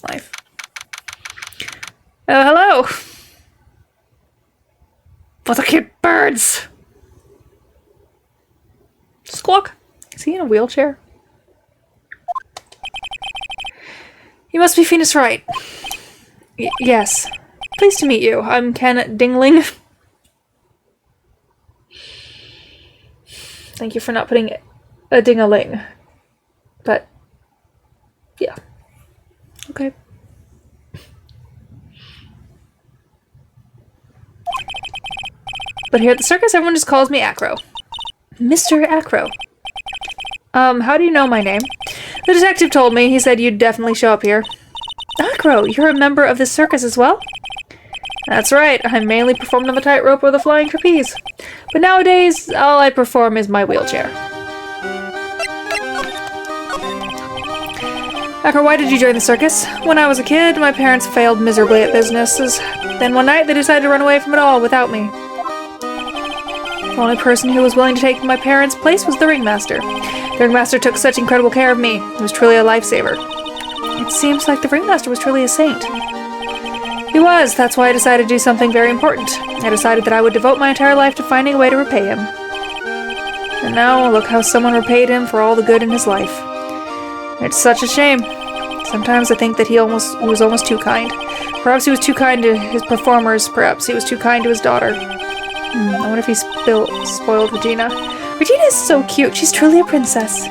Life. Oh, hello! What the cute birds! Squawk! Is he in a wheelchair? You must be Phoenix Wright. Yes. Pleased to meet you. I'm Ken Dingling. Thank you for not putting a ding-a-ling. But, yeah. Okay. But here at the circus, everyone just calls me Acro. Mr. Acro. How do you know my name? The detective told me. He said you'd definitely show up here. Acro, you're a member of this circus as well? That's right. I mainly performed on the tightrope or the flying trapeze. But nowadays, all I perform is my wheelchair. Acro, why did you join the circus? When I was a kid, my parents failed miserably at businesses. Then one night, they decided to run away from it all without me. The only person who was willing to take my parents' place was the ringmaster. The ringmaster took such incredible care of me. He was truly a lifesaver. It seems like the ringmaster was truly a saint. He was. That's why I decided to do something very important. I decided that I would devote my entire life to finding a way to repay him. And now, look how someone repaid him for all the good in his life. It's such a shame. Sometimes I think that he was almost too kind. Perhaps he was too kind to his performers. Perhaps he was too kind to his daughter. I wonder if he spoiled Regina. Regina is so cute. She's truly a princess.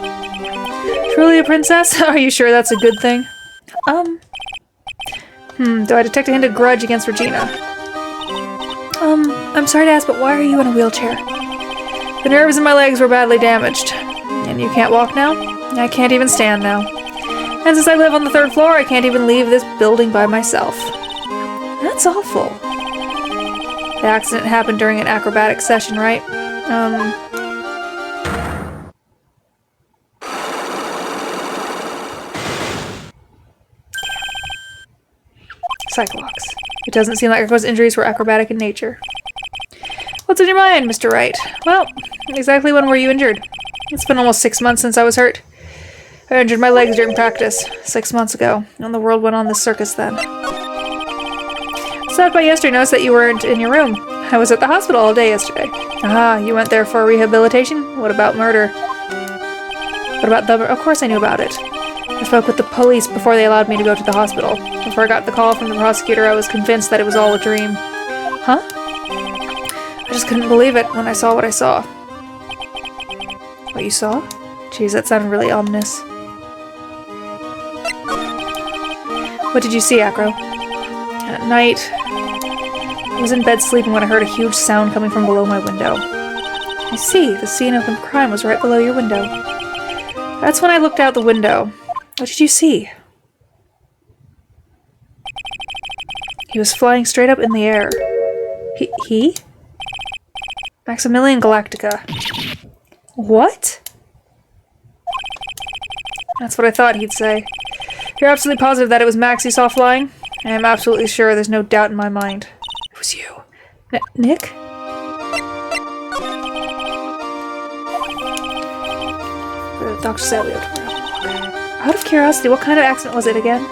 Truly a princess? Are you sure that's a good thing? Do I detect a hint of grudge against Regina? I'm sorry to ask, but why are you in a wheelchair? The nerves in my legs were badly damaged. And you can't walk now? I can't even stand now. And since I live on the 3rd floor, I can't even leave this building by myself. That's awful. The accident happened during an acrobatic session, right? Cyclops. It doesn't seem like Acro's injuries were acrobatic in nature. What's in your mind, Mr. Wright? Well, exactly when were you injured? It's been almost 6 months since I was hurt. I injured my legs during practice 6 months ago, and the world went on this circus then. Stopped by yesterday, noticed that you weren't in your room. I was at the hospital all day yesterday. Ah, you went there for rehabilitation? What about murder? What about the... Of course I knew about it. I spoke with the police before they allowed me to go to the hospital. Before I got the call from the prosecutor, I was convinced that it was all a dream. Huh? I just couldn't believe it when I saw what I saw. What you saw? Jeez, that sounded really ominous. What did you see, Acro? At night, I was in bed sleeping when I heard a huge sound coming from below my window. I see, the scene of the crime was right below your window. That's when I looked out the window. What did you see? He was flying straight up in the air. He? Maximilian Galactica. What? That's what I thought he'd say. You're absolutely positive that it was Max you saw flying? I am absolutely sure, there's no doubt in my mind. It was you. Nick? Dr. Sally. Out of curiosity, what kind of accident was it again?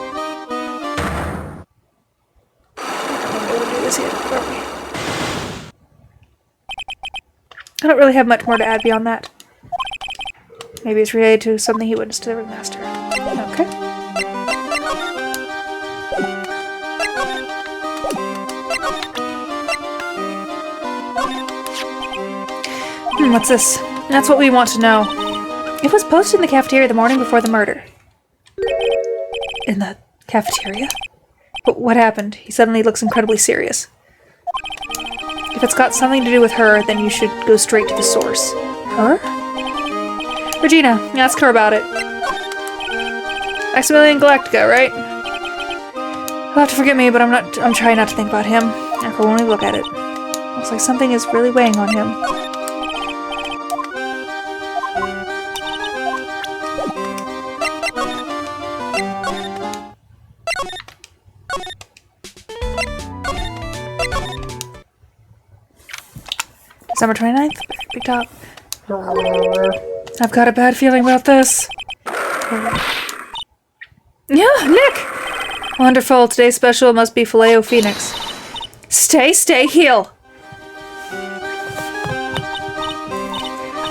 I don't really have much more to add beyond that. Maybe it's related to something he witnessed to the ringmaster. Okay. What's this? That's what we want to know. It was posted in the cafeteria the morning before the murder. In the cafeteria? But what happened? He suddenly looks incredibly serious. If it's got something to do with her, then you should go straight to the source. Her? Regina, ask her about it. Maximilian Galactica, right? You'll have to forgive me, but I'm trying not to think about him. I can only look at it. Looks like something is really weighing on him. December 29th. Big top. I've got a bad feeling about this. Yeah, Nick! Wonderful. Today's special must be Filet-O-Phoenix. Stay, heal!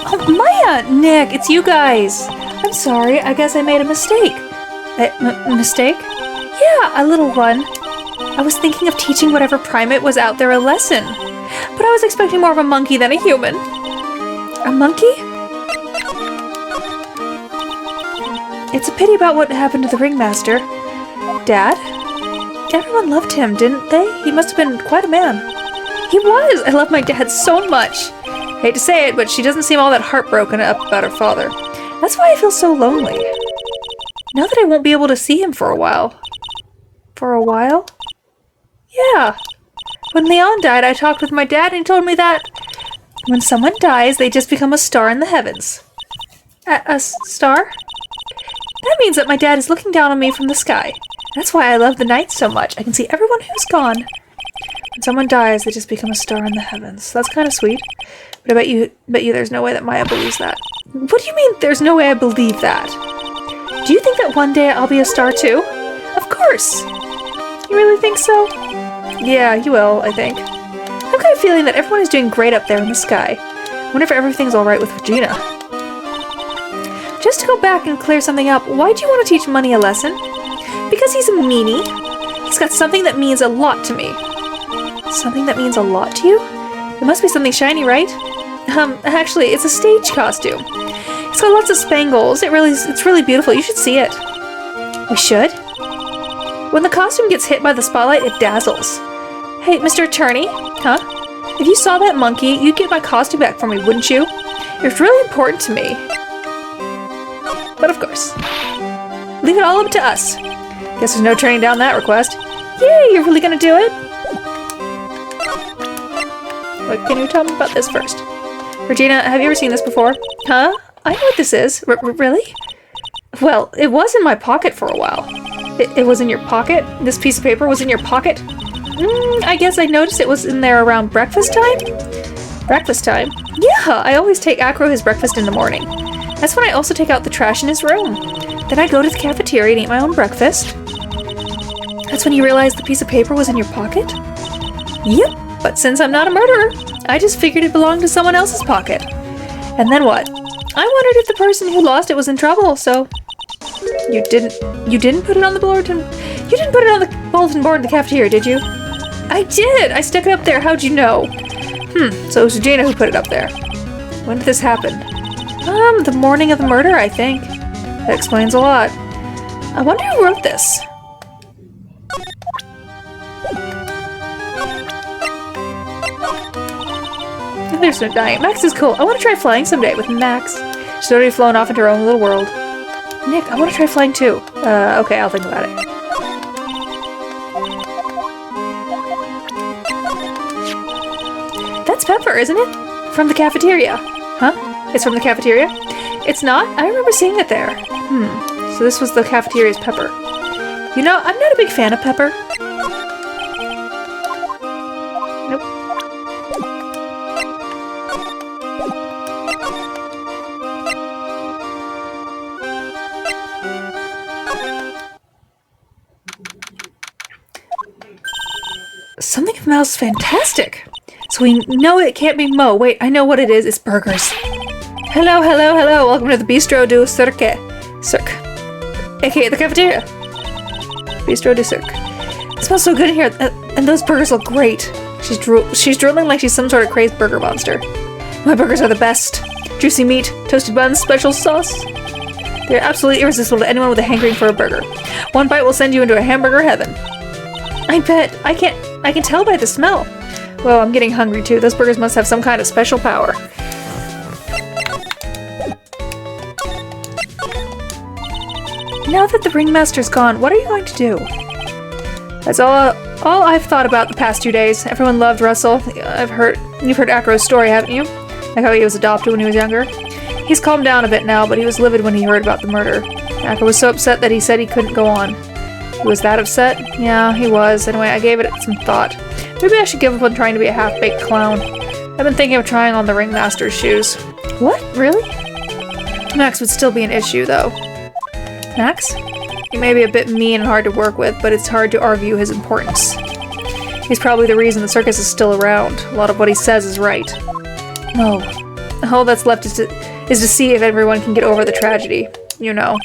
Oh, Maya! Nick, it's you guys! I'm sorry, I guess I made a mistake. Mistake? Yeah, a little one. I was thinking of teaching whatever primate was out there a lesson. But I was expecting more of a monkey than a human. A monkey? It's a pity about what happened to the ringmaster. Dad? Everyone loved him, didn't they? He must have been quite a man. He was! I love my dad so much. Hate to say it, but she doesn't seem all that heartbroken about her father. That's why I feel so lonely. Now that I won't be able to see him for a while. For a while? Yeah. When Leon died, I talked with my dad and he told me that when someone dies, they just become a star in the heavens. A star? That means that my dad is looking down on me from the sky. That's why I love the night so much. I can see everyone who's gone. When someone dies, they just become a star in the heavens. That's kind of sweet. But I bet you there's no way that Maya believes that. What do you mean there's no way I believe that? Do you think that one day I'll be a star too? Of course! You really think so? Yeah, you will, I think. I've got a feeling that everyone is doing great up there in the sky. I wonder if everything's alright with Regina. Just to go back and clear something up, why do you want to teach Money a lesson? Because he's a meanie. He's got something that means a lot to me. Something that means a lot to you? It must be something shiny, right? Actually, it's a stage costume. It's got lots of spangles. It's really beautiful. You should see it. We should? When the costume gets hit by the spotlight, it dazzles. Hey, Mr. Attorney? Huh? If you saw that monkey, you'd get my costume back for me, wouldn't you? It's really important to me. But of course. Leave it all up to us. Guess there's no turning down that request. Yay, you're really gonna do it? What can you tell me about this first? Regina, have you ever seen this before? Huh? I know what this is. Really? Well, it was in my pocket for a while. It was in your pocket? This piece of paper was in your pocket? I guess I noticed it was in there around breakfast time? Breakfast time? Yeah, I always take Acro his breakfast in the morning. That's when I also take out the trash in his room. Then I go to the cafeteria and eat my own breakfast. That's when you realize the piece of paper was in your pocket? Yep, but since I'm not a murderer, I just figured it belonged to someone else's pocket. And then what? I wondered if the person who lost it was in trouble, so... You didn't put it on the bulletin? You didn't put it on the bulletin board in the cafeteria, did you? I did! I stuck it up there, how'd you know? So it was Regina who put it up there. When did this happen? The morning of the murder, I think. That explains a lot. I wonder who wrote this. There's no dying. Max is cool. I want to try flying someday with Max. She's already flown off into her own little world. Nick, I want to try flying too. Okay, I'll think about it. That's Pepper, isn't it? From the cafeteria. Huh? It's from the cafeteria? It's not? I remember seeing it there. So this was the cafeteria's Pepper. You know, I'm not a big fan of Pepper. Nope. Something smells fantastic. So we know it can't be Mo. Wait, I know what it is. It's burgers. Hello. Welcome to the Bistro du Cirque. AKA the cafeteria. Bistro du Cirque. It smells so good in here, and those burgers look great. She's drooling like she's some sort of crazed burger monster. My burgers are the best. Juicy meat, toasted buns, special sauce. They're absolutely irresistible to anyone with a hankering for a burger. One bite will send you into a hamburger heaven. I bet. I can tell by the smell. Well, I'm getting hungry too. Those burgers must have some kind of special power. Now that the ringmaster's gone, what are you going to do? That's all I've thought about the past 2 days. Everyone loved Russell. You've heard Acro's story, haven't you? Like how he was adopted when he was younger. He's calmed down a bit now, but he was livid when he heard about the murder. Acro was so upset that he said he couldn't go on. He was that upset? Yeah, he was. Anyway, I gave it some thought. Maybe I should give up on trying to be a half-baked clown. I've been thinking of trying on the ringmaster's shoes. What? Really? Max would still be an issue, though. Max? He may be a bit mean and hard to work with, but it's hard to argue his importance. He's probably the reason the circus is still around. A lot of what he says is right. No. All that's left is to see if everyone can get over the tragedy. You know.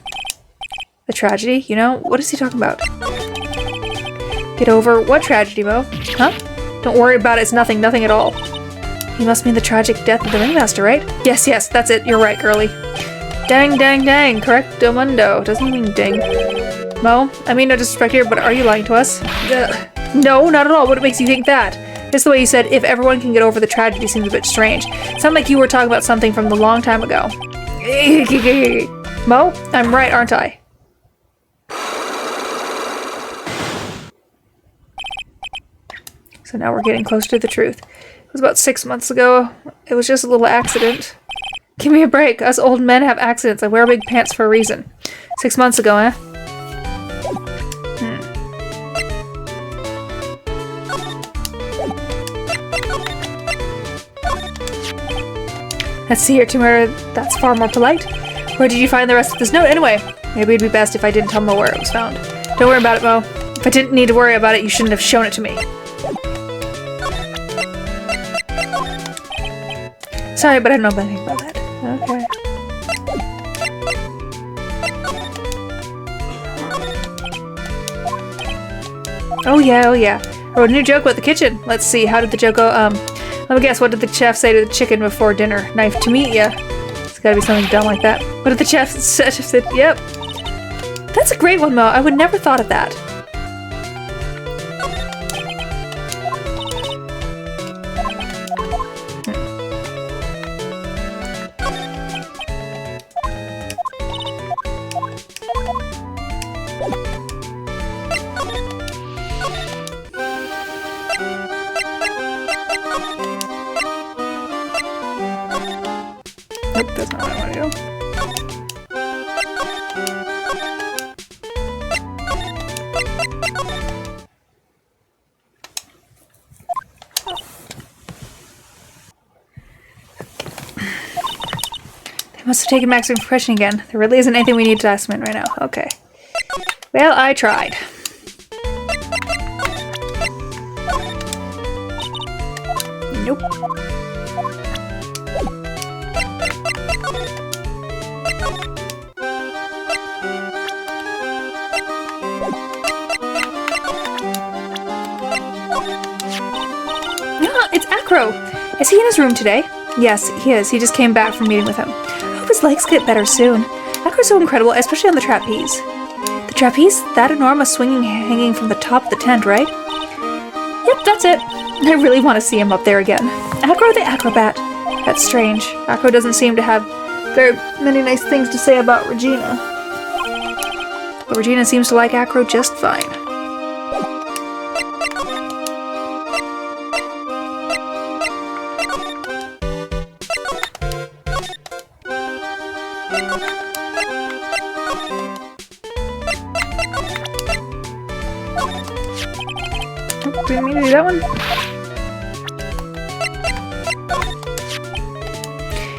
The tragedy? You know? What is he talking about? Get over what tragedy, Mo? Huh? Don't worry about it. It's nothing. Nothing at all. You must mean the tragic death of the ringmaster, right? Yes, yes. That's it. You're right, girlie. Dang, dang, dang. Correcto mundo. Doesn't mean ding. Mo, I mean no disrespect here, but are you lying to us? No, not at all. What makes you think that? Just the way you said, if everyone can get over the tragedy seems a bit strange. It sounded like you were talking about something from the long time ago. Mo, I'm right, aren't I? So now we're getting closer to the truth. It was about 6 months ago. It was just a little accident. Give me a break. Us old men have accidents. I wear big pants for a reason. 6 months ago, eh? Let's see here, Tamara. That's far more polite. Where did you find the rest of this note, anyway? Maybe it'd be best if I didn't tell Mo where it was found. Don't worry about it, Mo. If I didn't need to worry about it, you shouldn't have shown it to me. Sorry, but I don't know anything about that. Okay. Oh yeah, oh yeah. I wrote a new joke about the kitchen. Let's see, how did the joke go? Let me guess, what did the chef say to the chicken before dinner? Knife to meat ya. It's gotta be something dumb like that. What did the chef say? Yep. That's a great one, Mo. I would never thought of that. Nope, that's not what I want to do. They must have taken Max's impression again. There really isn't anything we need to ask him in right now. Okay. Well, I tried. Nope. It's Acro! Is he in his room today? Yes, he is. He just came back from meeting with him. I hope his legs get better soon. Acro's so incredible, especially on the trapeze. The trapeze? That enormous swinging hanging from the top of the tent, right? Yep, that's it. I really want to see him up there again. Acro the acrobat. That's strange. Acro doesn't seem to have very many nice things to say about Regina. But Regina seems to like Acro just fine. Didn't mean to do that one.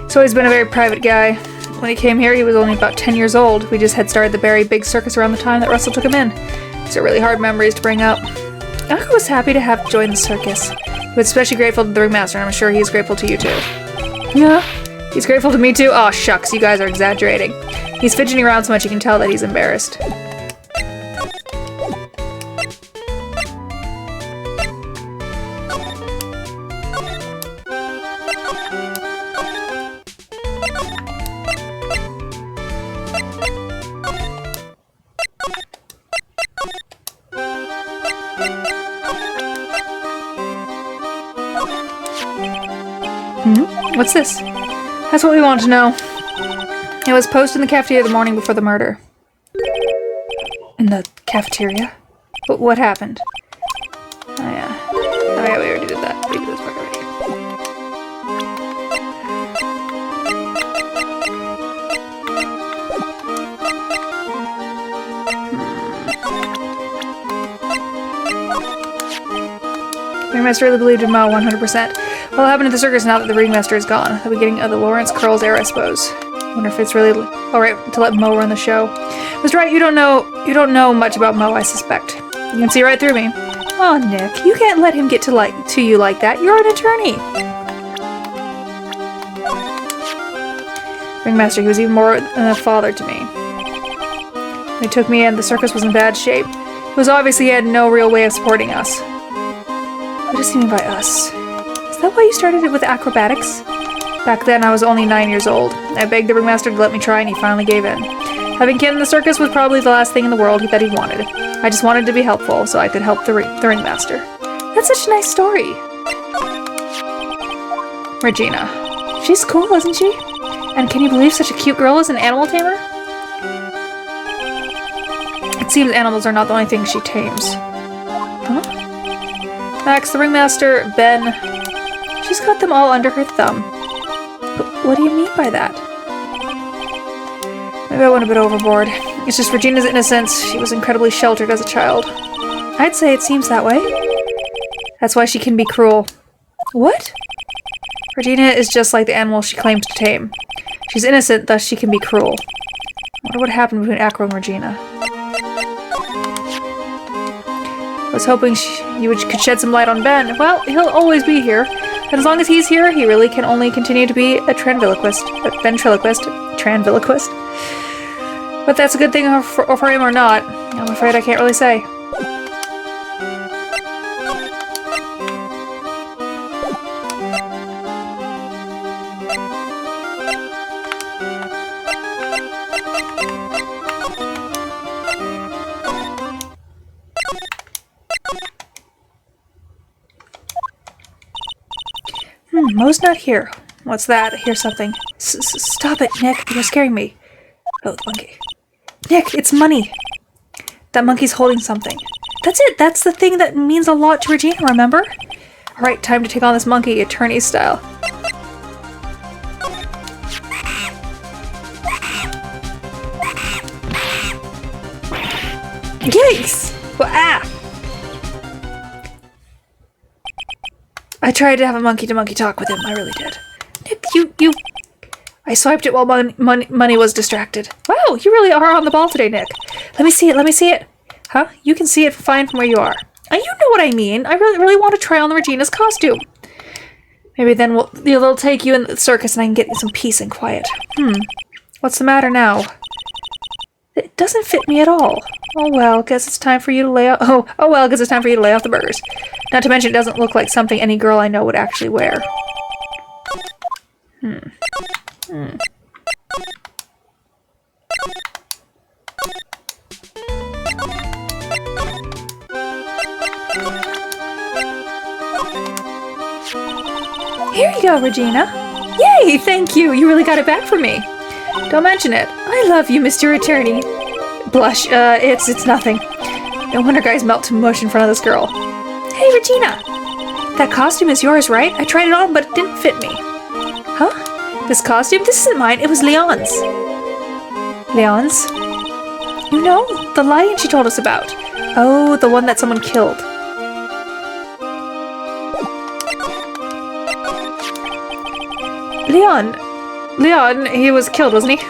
He's always been a very private guy. When he came here, he was only about 10 years old. We just had started the very big circus around the time that Russell took him in. These are really hard memories to bring up. Acro was happy to have joined the circus. He was especially grateful to the ringmaster, and I'm sure he's grateful to you too. Yeah, he's grateful to me too? Aw, shucks, you guys are exaggerating. He's fidgeting around so much you can tell that he's embarrassed. What's this? That's what we want to know. It was posted in the cafeteria the morning before the murder. In the cafeteria? What happened? Oh yeah. Oh yeah, we already did that. We did this part already. ringmaster really believed in Mo 100%. What'll happen to the circus now that the ringmaster is gone? The beginning of the Lawrence Curls era, I suppose. I wonder if it's really alright to let Mo run the show. Mr. Wright, you don't know much about Mo, I suspect. You can see right through me. Oh, Nick, you can't let him get to you like that. You're an attorney. Ringmaster, he was even more than a father to me. When he took me in, the circus was in bad shape. It was obvious he had no real way of supporting us. What does he mean by us? Is that why you started it with acrobatics? Back then, I was only 9 years old. I begged the ringmaster to let me try, and he finally gave in. Having Ken in the circus was probably the last thing in the world that he wanted. I just wanted to be helpful, so I could help the ringmaster. That's such a nice story. Regina. She's cool, isn't she? And can you believe such a cute girl is an animal tamer? It seems animals are not the only things she tames. Huh? Max, the ringmaster, Ben... She's got them all under her thumb. But what do you mean by that? Maybe I went a bit overboard. It's just Regina's innocence. She was incredibly sheltered as a child. I'd say it seems that way. That's why she can be cruel. What? Regina is just like the animal she claims to tame. She's innocent, thus she can be cruel. I wonder what happened between Acro and Regina. I was hoping you could shed some light on Ben. Well, he'll always be here. And as long as he's here, he really can only continue to be a ventriloquist. Tranviloquist. But that's a good thing for him or not. I'm afraid I can't really say. Mo's not here. What's that? I hear something. Stop it, Nick. You're scaring me. Oh, the monkey. Nick, it's money. That monkey's holding something. That's it. That's the thing that means a lot to Regina, remember? Alright, time to take on this monkey, attorney style. Yikes! Well, ah! I tried to have a monkey-to-monkey talk with him. I really did. Nick, you... I swiped it while money was distracted. Wow, you really are on the ball today, Nick. Let me see it. Huh? You can see it fine from where you are. You know what I mean. I really want to try on Regina's costume. Maybe then they'll take you in the circus and I can get you some peace and quiet. What's the matter now? It doesn't fit me at all. Oh well, guess it's time for you to lay off. Oh well, guess it's time for you to lay off the burgers. Not to mention, it doesn't look like something any girl I know would actually wear. Here you go, Regina. Yay, thank you. You really got it back for me. Don't mention it. I love you, Mr. Attorney. Blush. It's nothing. No wonder guys melt to mush in front of this girl. Hey, Regina. That costume is yours, right? I tried it on, but it didn't fit me. Huh? This costume? This isn't mine. It was Leon's. Leon's? You know, the lion she told us about. Oh, the one that someone killed. Leon, he was killed, wasn't he?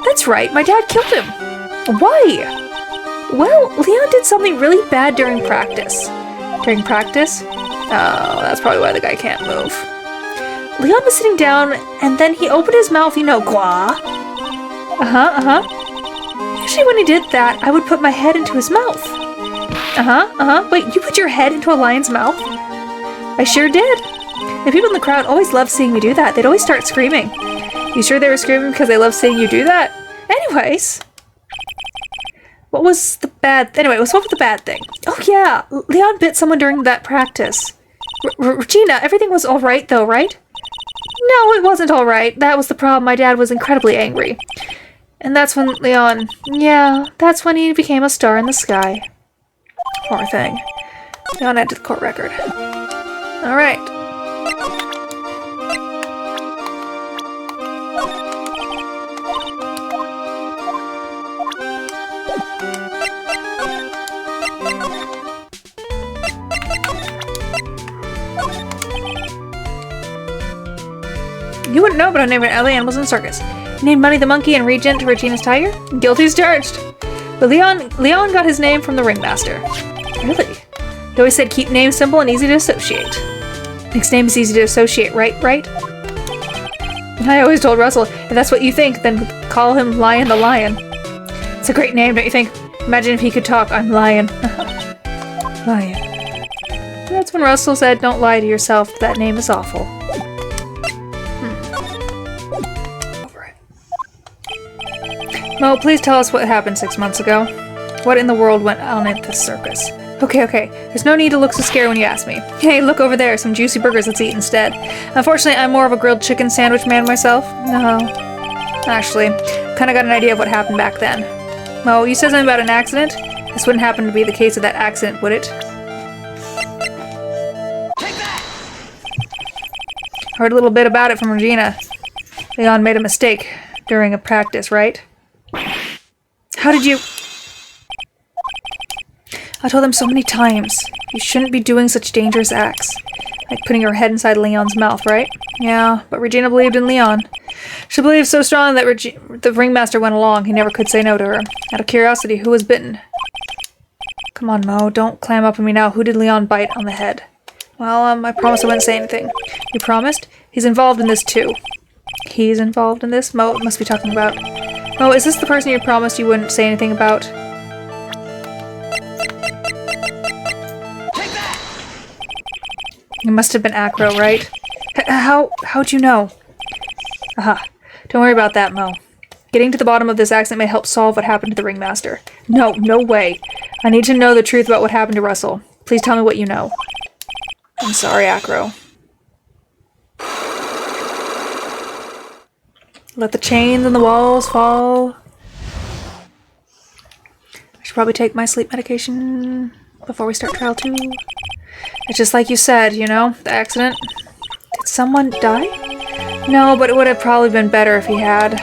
That's right, my dad killed him. Why? Well, Leon did something really bad during practice. During practice? Oh, that's probably why the guy can't move. Leon was sitting down, and then he opened his mouth, gwa. Usually when he did that, I would put my head into his mouth. Wait, you put your head into a lion's mouth? I sure did. The people in the crowd always loved seeing me do that. They'd always start screaming. You sure they were screaming because they loved seeing you do that? Anyways. What's up with the bad thing? Oh yeah, Leon bit someone during that practice. Regina, everything was alright though, right? No, it wasn't alright. That was the problem. My dad was incredibly angry. And that's when that's when he became a star in the sky. Poor thing. Leon added to the court record. Alright. You wouldn't know, but I named all the animals in the circus. You named Money the monkey and Regent to Regina's tiger? Guilty as charged. But Leon got his name from the ringmaster. Really? He always said keep names simple and easy to associate. Nick's name is easy to associate, right? Right? I always told Russell, if that's what you think, then call him Lion the Lion. It's a great name, don't you think? Imagine if he could talk. I'm Lion. Lion. That's when Russell said, don't lie to yourself. That name is awful. Over it. Mo, please tell us what happened 6 months ago. What in the world went on at this circus? Okay. There's no need to look so scared when you ask me. Hey, look over there. Some juicy burgers. Let's eat instead. Unfortunately, I'm more of a grilled chicken sandwich man myself. No. Actually, kind of got an idea of what happened back then. Mo, you said something about an accident? This wouldn't happen to be the case of that accident, would it? Take that! Heard a little bit about it from Regina. Leon made a mistake during a practice, right? How did you... I told him so many times. You shouldn't be doing such dangerous acts. Like putting her head inside Leon's mouth, right? Yeah, but Regina believed in Leon. She believed so strongly that the ringmaster went along. He never could say no to her. Out of curiosity, who was bitten? Come on, Mo. Don't clam up on me now. Who did Leon bite on the head? Well, I promised I wouldn't say anything. You promised? He's involved in this too. He's involved in this? Mo must be talking about... Mo, is this the person you promised you wouldn't say anything about? It must have been Acro, right? How'd you know? Aha. Don't worry about that, Mo. Getting to the bottom of this accident may help solve what happened to the ringmaster. No way. I need to know the truth about what happened to Russell. Please tell me what you know. I'm sorry, Acro. Let the chains and the walls fall. I should probably take my sleep medication before we start trial 2. It's just like you said, you know, the accident. Did someone die? No, but it would have probably been better if he had.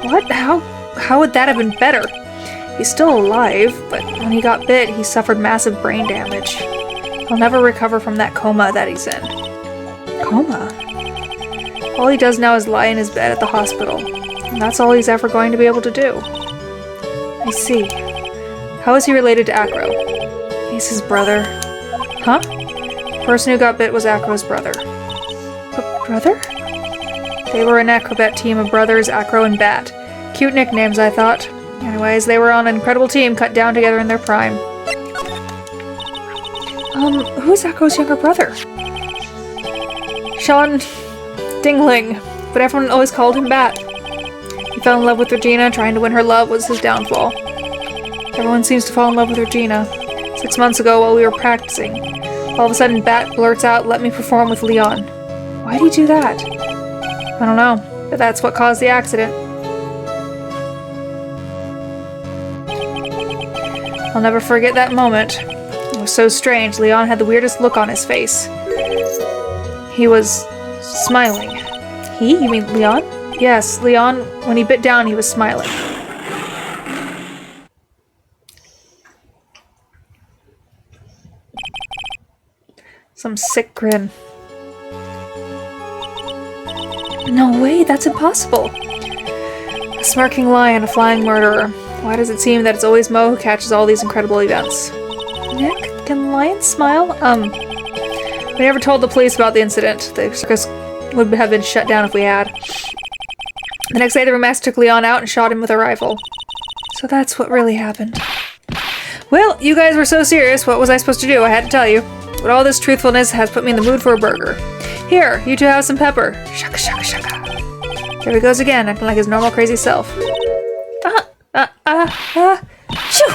What? How would that have been better? He's still alive, but when he got bit, he suffered massive brain damage. He'll never recover from that coma that he's in. Coma? All he does now is lie in his bed at the hospital. And that's all he's ever going to be able to do. I see. How is he related to Acro? He's his brother. Huh? The person who got bit was Acro's brother. Brother? They were an acrobat team of brothers, Acro and Bat. Cute nicknames, I thought. Anyways, they were on an incredible team cut down together in their prime. Who's Acro's younger brother? Sean Dingling, but everyone always called him Bat. He fell in love with Regina, trying to win her love was his downfall. Everyone seems to fall in love with Regina. 6 months ago, while we were practicing, all of a sudden Bat blurts out, "Let me perform with Leon." Why'd he do that? I don't know, but that's what caused the accident. I'll never forget that moment. It was so strange. Leon had the weirdest look on his face. He was smiling. He? You mean Leon? Yes, Leon, when he bit down, he was smiling. Some sick grin. No way, that's impossible. A smirking lion, a flying murderer. Why does it seem that it's always Mo who catches all these incredible events? Nick, can lions smile? We never told the police about the incident. The circus would have been shut down if we had. The next day, the ringmaster took Leon out and shot him with a rifle. So that's what really happened. Well, you guys were so serious. What was I supposed to do? I had to tell you. But all this truthfulness has put me in the mood for a burger. Here, you two have some pepper. Shaka shaka shaka. There he goes again, acting like his normal crazy self. Shoo!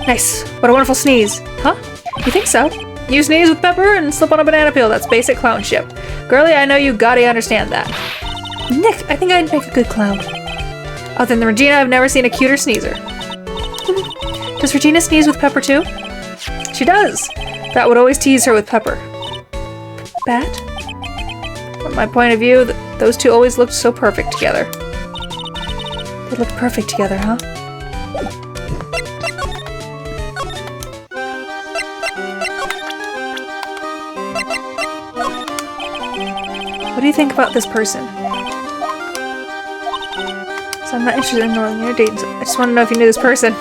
Nice. What a wonderful sneeze. Huh? You think so? You sneeze with pepper and slip on a banana peel. That's basic clownship. Girlie, I know you gotta understand that. Nick, I think I'd make a good clown. Other than Regina, I've never seen a cuter sneezer. Does Regina sneeze with pepper too? She does. Bat would always tease her with pepper. Bat? From my point of view, those two always looked so perfect together. They looked perfect together, huh? What do you think about this person? So I'm not interested in knowing your dates. I just want to know if you knew this person.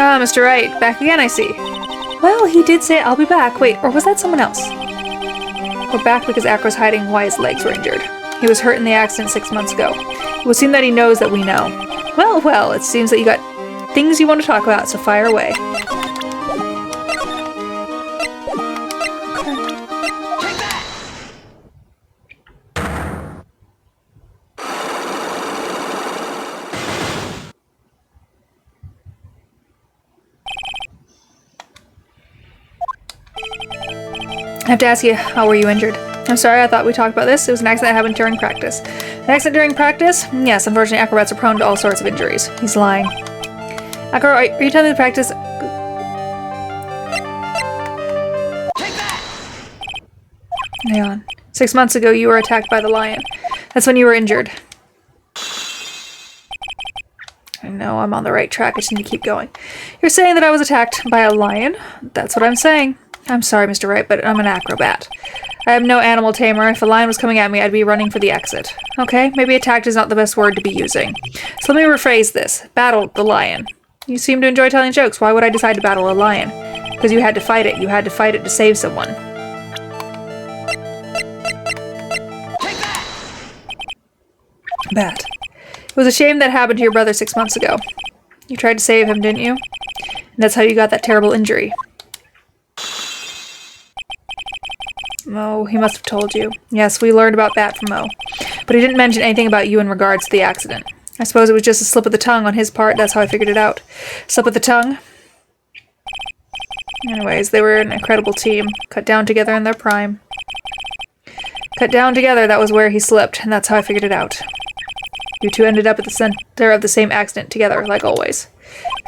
Ah, Mr. Wright, back again, I see. Well, he did say I'll be back. Wait, or was that someone else? We're back because Acro's hiding why his legs were injured. He was hurt in the accident 6 months ago. It would seem that he knows that we know. Well, well, it seems that you got things you want to talk about, so fire away. I have to ask you, how were you injured? I'm sorry, I thought we talked about this. It was an accident that happened during practice. An accident during practice? Yes, unfortunately, acrobats are prone to all sorts of injuries. He's lying. Acro, are you telling me the practice... Take that! Hang on. 6 months ago, you were attacked by the lion. That's when you were injured. I know, I'm on the right track. I just need to keep going. You're saying that I was attacked by a lion? That's what I'm saying. I'm sorry, Mr. Wright, but I'm an acrobat. I am no animal tamer. If a lion was coming at me, I'd be running for the exit. Okay, maybe attacked is not the best word to be using. So let me rephrase this. Battled the lion. You seem to enjoy telling jokes. Why would I decide to battle a lion? Because you had to fight it. You had to fight it to save someone. Take that! Bat. It was a shame that happened to your brother 6 months ago. You tried to save him, didn't you? And that's how you got that terrible injury. Oh, he must have told you. Yes, we learned about that from Mo. But he didn't mention anything about you in regards to the accident. I suppose it was just a slip of the tongue on his part. That's how I figured it out. Slip of the tongue? Anyways, they were an incredible team. Cut down together in their prime. Cut down together, that was where he slipped, and that's how I figured it out. You two ended up at the center of the same accident together, like always.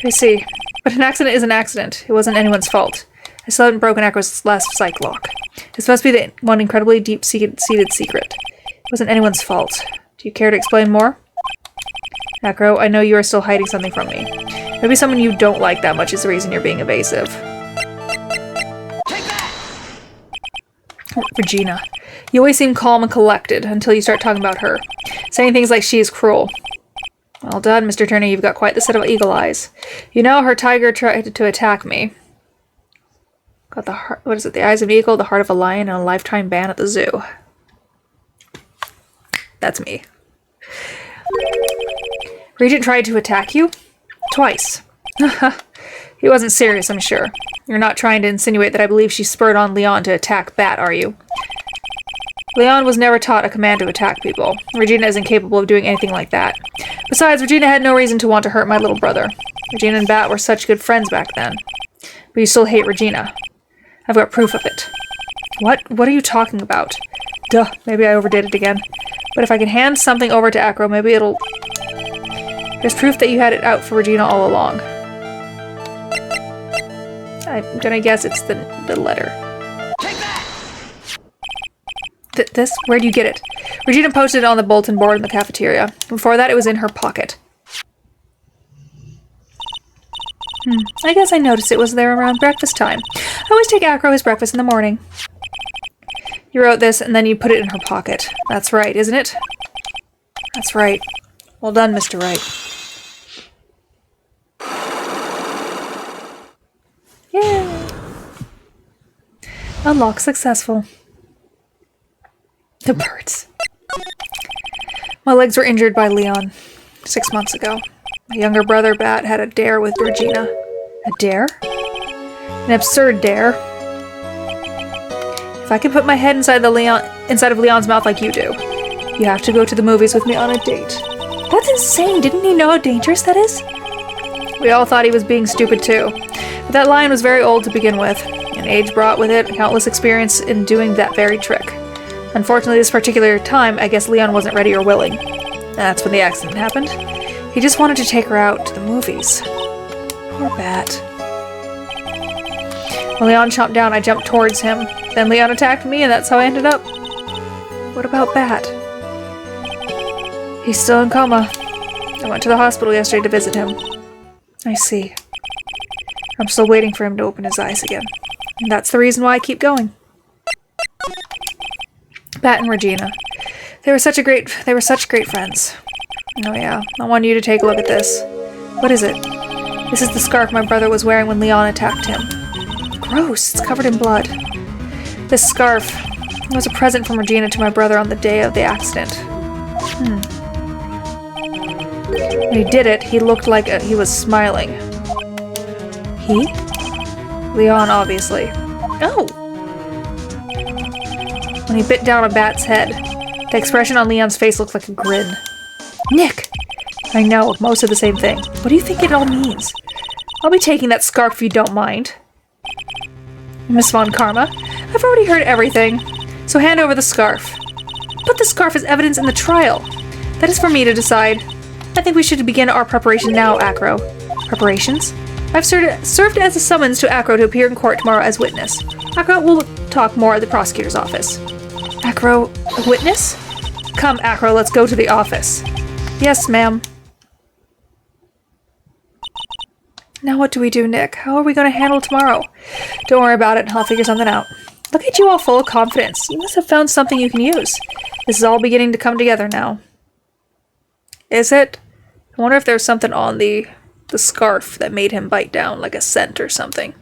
I see. But an accident is an accident. It wasn't anyone's fault. I still haven't broken Acro's last psych lock. This must be the one incredibly deep-seated secret. It wasn't anyone's fault. Do you care to explain more? Acro, I know you are still hiding something from me. Maybe someone you don't like that much is the reason you're being evasive. Take that! Regina. You always seem calm and collected until you start talking about her. Saying things like she is cruel. Well done, Mr. Turner. You've got quite the set of eagle eyes. You know, her tiger tried to attack me. Got the heart, what is it? The eyes of an eagle, the heart of a lion, and a lifetime ban at the zoo. That's me. Regent tried to attack you? Twice. He wasn't serious, I'm sure. You're not trying to insinuate that I believe she spurred on Leon to attack Bat, are you? Leon was never taught a command to attack people. Regina is incapable of doing anything like that. Besides, Regina had no reason to want to hurt my little brother. Regina and Bat were such good friends back then. But you still hate Regina. I've got proof of it. What? What are you talking about? Duh, maybe I overdid it again. But if I can hand something over to Acro, maybe it'll... There's proof that you had it out for Regina all along. I'm gonna guess it's the letter. Take that! This? Where do you get it? Regina posted it on the bulletin board in the cafeteria. Before that, it was in her pocket. I guess I noticed it was there around breakfast time. I always take Acro his breakfast in the morning. You wrote this, and then you put it in her pocket. That's right, isn't it? That's right. Well done, Mr. Wright. Yay! Unlock successful. The birds. My legs were injured by Leon 6 months ago. My younger brother, Bat, had a dare with Regina. A dare? An absurd dare. If I can put my head inside of Leon's mouth like you do, you have to go to the movies with me on a date. That's insane! Didn't he know how dangerous that is? We all thought he was being stupid too. But that lion was very old to begin with, and age brought with it countless experience in doing that very trick. Unfortunately, this particular time, I guess Leon wasn't ready or willing. That's when the accident happened. He just wanted to take her out to the movies. Poor Bat. When Leon chomped down, I jumped towards him. Then Leon attacked me, and that's how I ended up. What about Bat? He's still in coma. I went to the hospital yesterday to visit him. I see. I'm still waiting for him to open his eyes again. And that's the reason why I keep going. Bat and Regina. They were such great friends. Oh yeah, I want you to take a look at this. What is it? This is the scarf my brother was wearing when Leon attacked him. Gross, it's covered in blood. This scarf was a present from Regina to my brother on the day of the accident. When he did it, he looked like he was smiling. He? Leon, obviously. Oh! When he bit down a bat's head, the expression on Leon's face looked like a grin. Nick! I know, most of the same thing. What do you think it all means? I'll be taking that scarf if you don't mind. Miss Von Karma, I've already heard everything, so hand over the scarf. Put the scarf as evidence in the trial. That is for me to decide. I think we should begin our preparation now, Acro. Preparations? I've served as a summons to Acro to appear in court tomorrow as witness. Acro will talk more at the prosecutor's office. Acro, a witness? Come, Acro, let's go to the office. Yes, ma'am. Now what do we do, Nick? How are we going to handle tomorrow? Don't worry about it, I'll figure something out. Look at you all full of confidence. You must have found something you can use. This is all beginning to come together now. Is it? I wonder if there's something on the scarf that made him bite down, like a scent or something.